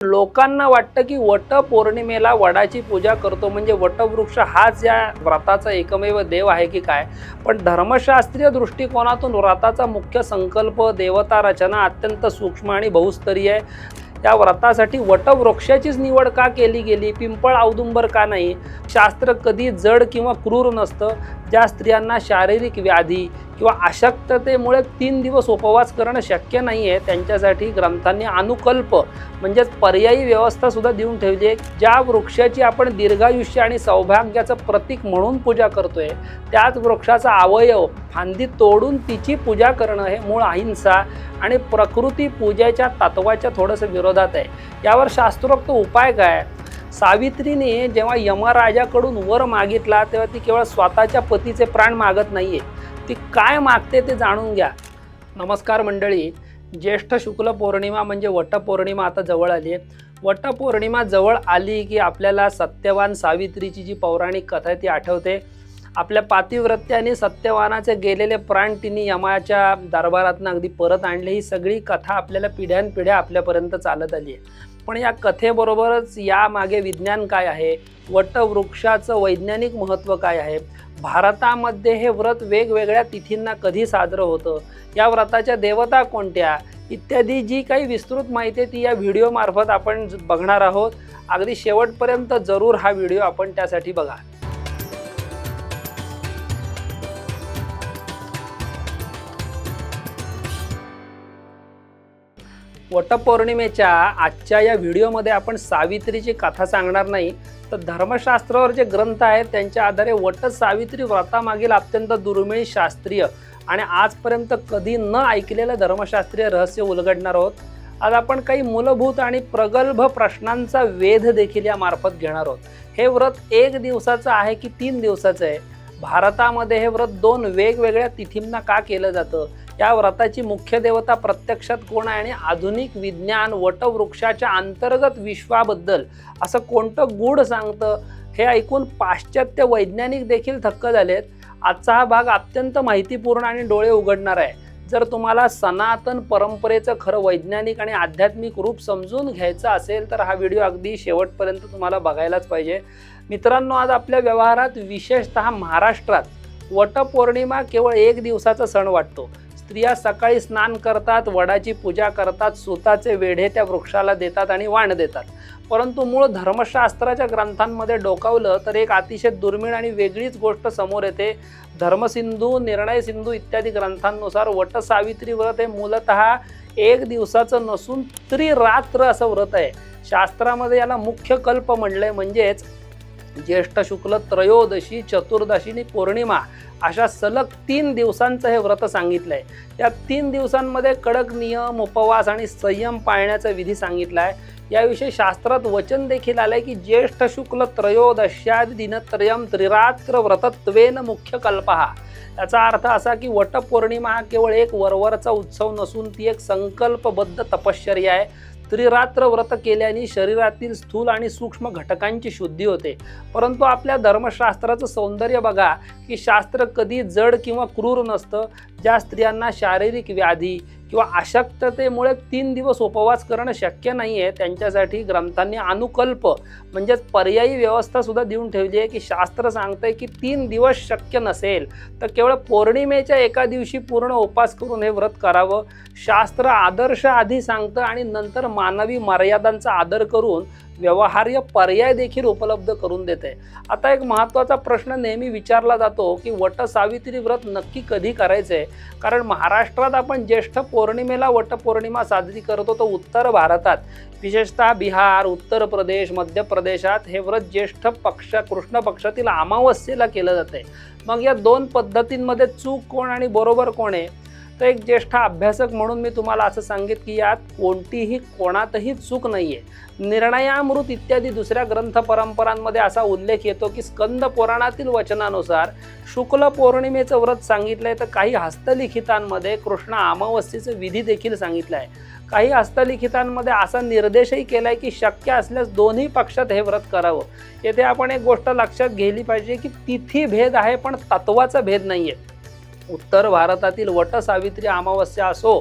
लोकांना वाटतं की वटपौर्णिमेला वडाची पूजा करतो म्हणजे वटवृक्ष हाच या व्रताचा एकमेव देव आहे की काय। पण धर्मशास्त्रीय दृष्टिकोनातून व्रताचा मुख्य संकल्प, देवता रचना अत्यंत सूक्ष्म आणि बहुस्तरीय आहे। या व्रतासाठी वटवृक्षाचीच निवड का केली गेली, पिंपळ औदुंबर का नाही? शास्त्र कधी जड किंवा क्रूर नसतं। ज्या स्त्रियांना शारीरिक व्याधी किंवा अशक्ततेमुळे 3 दिवस उपवास करणं शक्य नाही आहे त्यांच्यासाठी ग्रंथांनी अनुकल्प म्हणजेच पर्यायी व्यवस्था सुद्धा देऊन ठेवली आहे। ज्या वृक्षाची आपण दीर्घायुष्य आणि सौभाग्याचं प्रतीक म्हणून पूजा करतोय त्याच वृक्षाचा अवयव फांदी तोडून तिची पूजा करणं हे मूळ अहिंसा आणि प्रकृती पूजेच्या तत्वाच्या थोडंसं विरोधात आहे। यावर शास्त्रोक्त उपाय काय? सावित्रीने जेव्हा यमराजाकडून वर मागितला तेव्हा ती केवळ स्वतःच्या पतीचे प्राण मागत नाहीये, ती काय मागते ते जाणून घ्या। नमस्कार मंडळी, ज्येष्ठ शुक्ल पौर्णिमा म्हणजे वटपौर्णिमा आता जवळ आली आहे। वटपौर्णिमा जवळ आली की आपल्याला सत्यवान सावित्रीची जी पौराणिक कथा आहे ती आठवते। आपल्या पातिव्रत्याने सत्यवानाचे गेलेले प्राण तिने यमाच्या दरबारातून अगदी परत आणले। ही सगळी कथा आपल्याला पिढ्यानपिढ्या आपल्यापर्यंत चालत आली आहे। पण या कथेबरोबरच यामागे विज्ञान काय आहे, वटवृक्षाचं वैज्ञानिक महत्त्व काय आहे, भारतामध्ये हे व्रत वेगवेगळ्या तिथींना कधी साजरं होतं, या व्रताच्या देवता कोणत्या इत्यादी जी काही विस्तृत माहिती आहे ती या व्हिडिओमार्फत आपण बघणार आहोत। अगदी शेवटपर्यंत जरूर हा व्हिडिओ आपण त्यासाठी बघा। वटपौर्णिमेच्या आजच्या या व्हिडिओमध्ये आपण सावित्रीची कथा सांगणार नाही, तर धर्मशास्त्रावर जे ग्रंथ आहेत त्यांच्या आधारे वट सावित्री व्रतामागील अत्यंत दुर्मिळ शास्त्रीय आणि आजपर्यंत कधी न ऐकलेलं धर्मशास्त्रीय रहस्य उलगडणार आहोत। आज आपण काही मूलभूत आणि प्रगल्भ प्रश्नांचा वेध देखील या मार्फत घेणार आहोत। हे व्रत 1 दिवसाचं आहे की 3 दिवसाचं आहे? भारतामध्ये हे व्रत 2 वेगवेगळ्या तिथींना का केलं जातं? या व्रताची मुख्य देवता प्रत्यक्षात कोण आहे आणि आधुनिक विज्ञान वटवृक्षाच्या अंतर्गत विश्वाबद्दल असं कोणतं गूढ सांगतं? हे ऐकून पाश्चात्य वैज्ञानिक देखील थक्क झालेत। आजचा हा भाग अत्यंत माहितीपूर्ण आणि डोळे उघडणार आहे। जर तुम्हाला सनातन परंपरेचं खरं वैज्ञानिक आणि आध्यात्मिक रूप समजून घ्यायचं असेल तर हा व्हिडिओ अगदी शेवटपर्यंत तुम्हाला बघायलाच पाहिजे। मित्रांनो, आज आपल्या व्यवहारात विशेषतः महाराष्ट्रात वटपौर्णिमा केवळ 1 दिवसाचा सण वाटतो। स्त्रिया सकाळी स्नान करतात, वडाची पूजा करतात, सुताचे वेढे त्या वृक्षाला देतात आणि वाण देतात। परंतु मूळ धर्मशास्त्राच्या ग्रंथांमध्ये डोकावलं तर एक अतिशय दुर्मिळ आणि वेगळीच गोष्ट समोर येते। धर्मसिंधू, निर्णय सिंधू इत्यादी ग्रंथांनुसार वटसावित्री व्रत हे मूलतः 1 दिवसाचं नसून त्रिरात्र असं व्रत आहे। शास्त्रामध्ये याला मुख्य कल्प म्हणलंय, म्हणजेच ज्येष्ठ शुक्ल त्रयोदशी, चतुर्दशी आणि पौर्णिमा अशा सलग 3 दिवसांचं हे व्रत सांगितलंय। या 3 दिवसांमध्ये कडक नियम, उपवास आणि संयम पाळण्याचा विधी सांगितला आहे। याविषयी शास्त्रात वचन देखील आलंय की ज्येष्ठ शुक्ल त्रयोदश्या दिनत्रयम त्रिरात्र व्रतत्वेन मुख्य कल्पहा। याचा अर्थ असा की वटपौर्णिमा हा केवळ एक वरवरचा उत्सव नसून ती एक संकल्पबद्ध तपश्चर्या आहे। त्रिरात्र व्रत केल्याने शरीरातील स्थूल आणि सूक्ष्म घटकांची शुद्धी होते। परंतु आपल्या धर्मशास्त्राचं सौंदर्य बघा की शास्त्र कधी जड किंवा क्रूर नसतं। ज्या स्त्रियांना शारीरिक व्याधी किंवा अशक्ततेमुळे 3 दिवस उपवास करणं शक्य नाही आहे त्यांच्यासाठी ग्रंथांनी अनुकल्प म्हणजेच पर्यायी व्यवस्था सुद्धा देऊन ठेवली आहे की शास्त्र सांगतंय की 3 दिवस शक्य नसेल तर केवळ पौर्णिमेच्या एका दिवशी पूर्ण उपवास करून हे व्रत करावं। शास्त्र आदर्श आधी सांगतं आणि नंतर मानवी मर्यादांचा आदर करून व्यवहार्य पर्याय देखील उपलब्ध करून देते। आता एक महत्त्वाचा प्रश्न नेहमी विचारला जातो की वटसावित्री व्रत नक्की कधी करायचे? कारण महाराष्ट्रात आपण ज्येष्ठ पौर्णिमेला वटपौर्णिमा साजरी करतो, तर उत्तर भारतात विशेषतः बिहार, उत्तर प्रदेश, मध्य प्रदेशात हे व्रत ज्येष्ठ पक्ष कृष्ण पक्षातील अमावस्येला केलं जाते। मग या 2 पद्धतींमध्ये चूक कोण आणि बरोबर कोण आहे? तर एक ज्येष्ठ अभ्यासक म्हणून मी तुम्हाला असं सांगित की यात कोणातही चूक नाहीये। निर्णयामृत इत्यादी दुसऱ्या ग्रंथ परंपरांमध्ये असा उल्लेख येतो की स्कंद पुराणातील वचनानुसार शुक्ल पौर्णिमेचं व्रत सांगितलंय, तर काही हस्तलिखितांमध्ये कृष्ण अमावस्येचं विधी देखील सांगितलं आहे। काही हस्तलिखितांमध्ये असा निर्देशही केलाय की शक्य असल्यास दोन्ही पक्षात हे व्रत करावं। येथे आपण एक गोष्ट लक्षात घेतली पाहिजे की तिथी भेद आहे पण तत्वाचा भेद नाहीये। उत्तर भारतातील वटसावित्री अमावस्या असो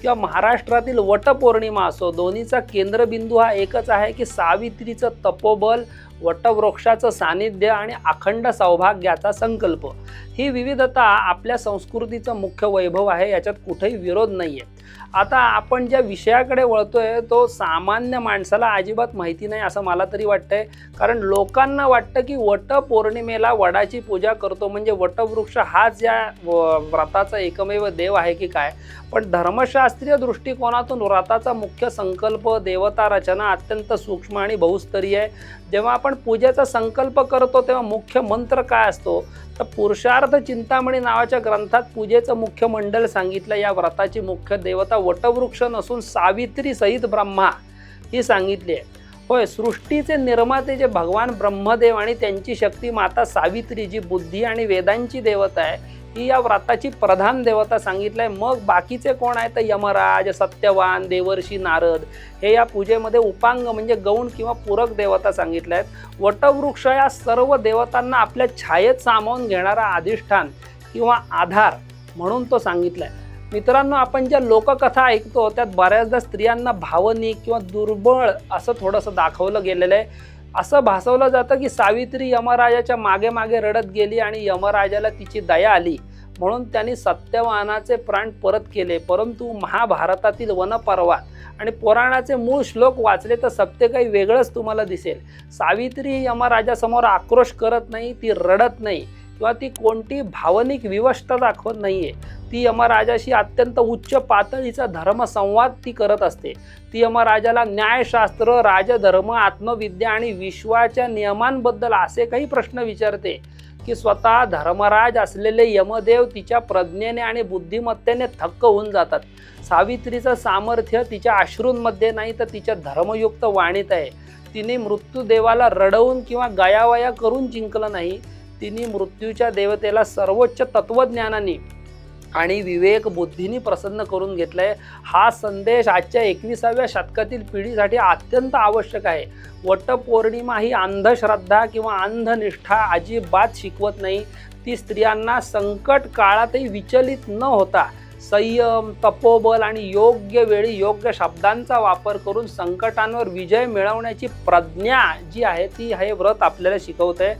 किंवा महाराष्ट्रातील वटपौर्णिमा असो, दोन्हीचा केंद्रबिंदू हा एकच आहे की सावित्रीचं तपोबल, वटवृक्षाचं सानिध्य आणि अखंड सौभाग्याचा संकल्प। ही विविधता आपल्या संस्कृतीचं मुख्य वैभव आहे, याच्यात कुठेही विरोध नाही आहे। आता आपण ज्या विषयाकडे वळतोय तो सामान्य माणसाला अजिबात माहिती नाही असं मला तरी वाटतंय, कारण लोकांना वाटतं की वटपौर्णिमेला वडाची पूजा करतो म्हणजे वटवृक्ष हाच या व्रताचा एकमेव देव आहे की काय। पण धर्मशास्त्रीय दृष्टिकोनातून व्रताचा मुख्य संकल्प, देवता रचना अत्यंत सूक्ष्म आणि बहुस्तरीय आहे। जेव्हा आपण पूजेचा संकल्प करतो तेव्हा मुख्य मंत्र काय असतो तर पुरुषार्थ चिंतामणी नावाच्या ग्रंथात पूजेचं मुख्य मंडळ सांगितलं। या व्रताची मुख्य देवता वटवृक्ष नसून सावित्री सहित ब्रह्मा ही सांगितली आहे। होय, सृष्टीचे निर्माते जे भगवान ब्रह्मदेव आणि त्यांची शक्ती माता सावित्री जी बुद्धी आणि वेदांची देवता आहे ही या व्रताची प्रधान देवता सांगितलंय। मग बाकीचे कोण आहेत तर यमराज, सत्यवान, देवर्षी, नारद हे या पूजेमध्ये उपांग म्हणजे गौण किंवा पूरक देवता सांगितल्या आहेत। वटवृक्ष या सर्व देवतांना आपल्या छायेत सामावून घेणारा अधिष्ठान किंवा आधार म्हणून तो सांगितलाय। मित्रांनो, आपण ज्या लोककथा ऐकतो त्यात बऱ्याचदा स्त्रियांना भावनिक किंवा दुर्बळ असं थोडंसं दाखवलं गेलेलं आहे। असं भासवलं जातं की सावित्री यमराजाच्या मागे मागे रडत गेली आणि यमराजाला तिची दया आली म्हणून त्यांनी सत्यवानाचे प्राण परत केले। परंतु महाभारतातील वनपर्वात आणि पुराणाचे मूळ श्लोक वाचले तर सत्य काही वेगळंच तुम्हाला दिसेल। सावित्री यमराजासमोर आक्रोश करत नाही, ती रडत नाही किंवा ती कोणती भावनिक विवशता दाखवत नाहीये। ती यमराजाशी अत्यंत उच्च पातळीचा धर्मसंवाद ती करत असते। ती यमराजाला न्यायशास्त्र, राजधर्म, आत्मविद्या आणि विश्वाच्या नियमांबद्दल असे काही प्रश्न विचारते की स्वतः धर्मराज असलेले यमदेव तिच्या प्रज्ञेने आणि बुद्धिमत्तेने थक्क होऊन जातात। सावित्रीचं सामर्थ्य तिच्या अश्रूंमध्ये नाही तर तिच्या धर्मयुक्त वाणीत आहे। तिने मृत्यूदेवाला रडवून किंवा गयावया करून जिंकलं नाही, तिने मृत्यूच्या देवतेला सर्वोच्च तत्वज्ञानाने आणि विवेक बुद्धीने प्रसन्न करून घेतलाय। हा संदेश आजच्या 21व्या शतकातील पिढीसाठी अत्यंत आवश्यक आहे। वटपौर्णिमा ही अंधश्रद्धा किंवा अंधनिष्ठा अजिबात शिकवत नाही। ती स्त्रियांना संकट काळातही विचलित न होता संयम, तपोबल आणि योग्य वेळी योग्य शब्दांचा वापर करून संकटांवर विजय मिळवण्याची प्रज्ञा जी आहे ती हे व्रत आपल्याला शिकवते।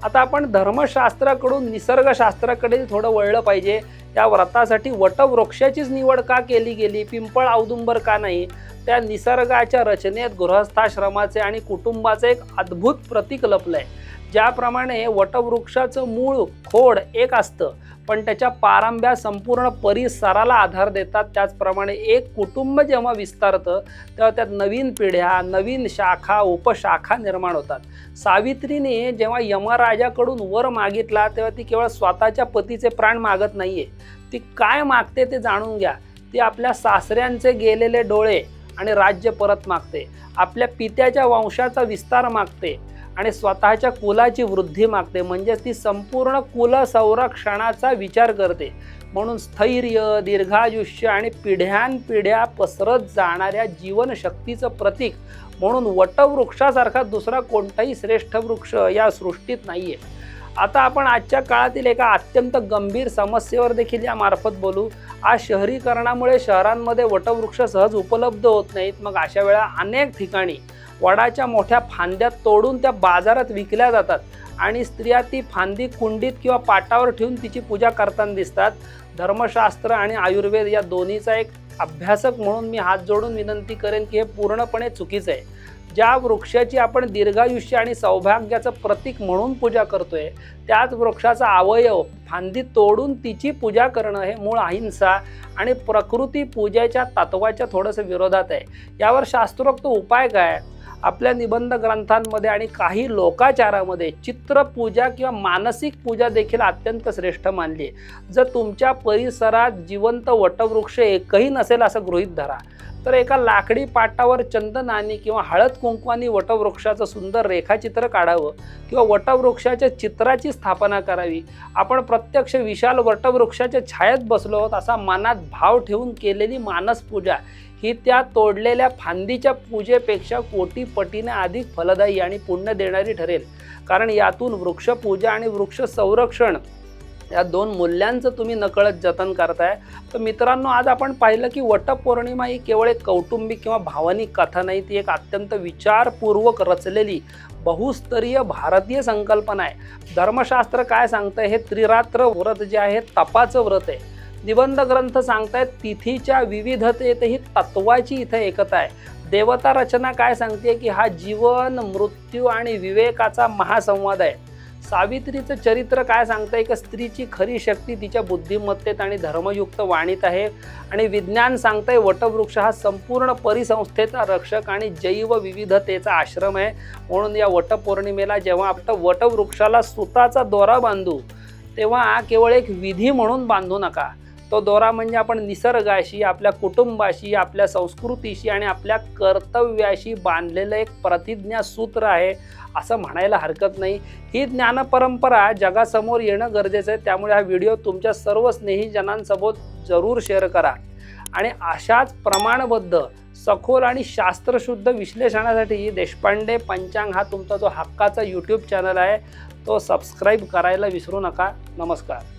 आता आपण धर्मशास्त्राकडून निसर्गशास्त्राकडे थोडं वळलं पाहिजे। या व्रतासाठी वटवृक्षाचीच निवड का केली गेली, पिंपळ औदुंबर का नाही? त्या निसर्गाच्या रचनेत गृहस्थाश्रमाचे आणि कुटुंबाचे एक अद्भुत प्रतीक लपलंय। ज्याप्रमाणे वटवृक्षाचं मूळ खोड एक असतं पण त्याच्या पारंब्या संपूर्ण परिसराला आधार देतात, त्याचप्रमाणे एक कुटुंब जेव्हा विस्तारतं तेव्हा त्यात नवीन पिढ्या, नवीन शाखा, उपशाखा निर्माण होतात। सावित्रीने जेव्हा यमराजाकडून वर मागितला तेव्हा ती केवळ स्वतःच्या पतीचे प्राण मागत नाहीये, ती काय मागते ते जाणून घ्या। ती आपल्या सासऱ्यांचे गेलेले डोळे आणि राज्य परत मागते, आपल्या पित्याच्या वंशाचा विस्तार मागते आणि स्वतःच्या कुलाची वृद्धी मागते। म्हणजे ती संपूर्ण कुल संरक्षणाचा विचार करते। म्हणून स्थैर्य, दीर्घायुष्य आणि पिढ्यानपिढ्या पसरत जाणाऱ्या जीवनशक्तीचं प्रतीक म्हणून वटवृक्षासारखा दुसरा कोणताही श्रेष्ठ वृक्ष या सृष्टीत नाहीये। आता आपण आजच्या काळातील एका अत्यंत गंभीर समस्येवर देखील यामार्फत बोलू। आज शहरीकरणामुळे शहरांमध्ये वटवृक्ष सहज उपलब्ध होत नाहीत। मग अशा वेळा अनेक ठिकाणी वडाच्या मोठ्या फांद्या तोडून त्या बाजारात विकल्या जातात आणि स्त्रिया ती फांदी कुंडीत किंवा पाटावर ठेवून तिची पूजा करताना दिसतात। धर्मशास्त्र आणि आयुर्वेद या दोन्हीचा एक अभ्यासक म्हणून मी हात जोडून विनंती करेन की हे पूर्णपणे चुकीचं आहे। ज्या वृक्षाची आपण दीर्घायुष्य आणि सौभाग्याचं प्रतीक म्हणून पूजा करतोय त्याच वृक्षाचा अवयव फांदी तोडून तिची पूजा करणं हे मूळ अहिंसा आणि प्रकृती पूजेच्या तत्वाच्या थोडंसं विरोधात आहे। यावर शास्त्रोक्त उपाय काय? आपल्या निबंध ग्रंथांमध्ये आणि काही लोकाचारामध्ये चित्रपूजा किंवा मानसिक पूजा देखील अत्यंत श्रेष्ठ मानली आहे। जर तुमच्या परिसरात जिवंत वटवृक्ष एकही नसेल असं गृहीत धरा तर एका लाकडी पाटावर चंदनाने किंवा हळद कुंकवानी वटवृक्षाचं सुंदर रेखाचित्र काढावं किंवा वटवृक्षाच्या चित्राची स्थापना करावी। आपण प्रत्यक्ष विशाल वटवृक्षाच्या छायेत बसलो आहोत असा मनात भाव ठेवून केलेली मानस पूजा ही त्या तोडलेल्या फांदीच्या पूजेपेक्षा कोटी पटीने अधिक फलदायी आणि पुण्य देणारी ठरेल। कारण यातून वृक्षपूजा आणि वृक्ष संरक्षण या दोन मूल्यांचं तुम्ही नकळत जतन करताय। तर मित्रांनो, आज आपण पाहिलं की वटपौर्णिमा ही केवळ एक कौटुंबिक किंवा भावनिक कथा नाही, ती एक अत्यंत विचारपूर्वक रचलेली बहुस्तरीय भारतीय संकल्पना आहे। धर्मशास्त्र काय सांगतंय, हे त्रिरात्र व्रत जे आहे तपाचं व्रत आहे। निबंध ग्रंथ सांगतायत तिथीच्या विविधतेतही तत्वाची इथे एकता आहे। देवता रचना काय सांगते की हा जीवन, मृत्यू आणि विवेकाचा महासंवाद आहे। सावित्रीचं चरित्र काय सांगतंय की स्त्रीची खरी शक्ती तिच्या बुद्धिमत्तेत आणि धर्मयुक्त वाणीत आहे। आणि विज्ञान सांगतंय वटवृक्ष हा संपूर्ण परिसंस्थेचा रक्षक आणि जैवविविधतेचा आश्रम आहे। म्हणून या वटपौर्णिमेला जेव्हा आपण वटवृक्षाला सुताचा दोरा बांधू, तेव्हा केवळ एक विधी म्हणून बांधू नका। तो दोरा म्हणजे आपण निसर्गाशी, आपल्या कुटुंबाशी, आपल्या संस्कृतीशी आणि आपल्या कर्तव्याशी बांधलेलं एक प्रतिज्ञा सूत्र आहे असं म्हणायला हरकत नाही। ही ज्ञानपरंपरा जगासमोर येणं गरजेचं आहे। त्यामुळे हा व्हिडिओ तुमच्या सर्व स्नेहीजनांसोबत जरूर शेअर करा आणि अशाच प्रमाणबद्ध, सखोल आणि शास्त्रशुद्ध विश्लेषणासाठी देशपांडे पंचांग हा तुमचा जो हक्काचा यूट्यूब चॅनल आहे तो सबस्क्राईब करायला विसरू नका। नमस्कार।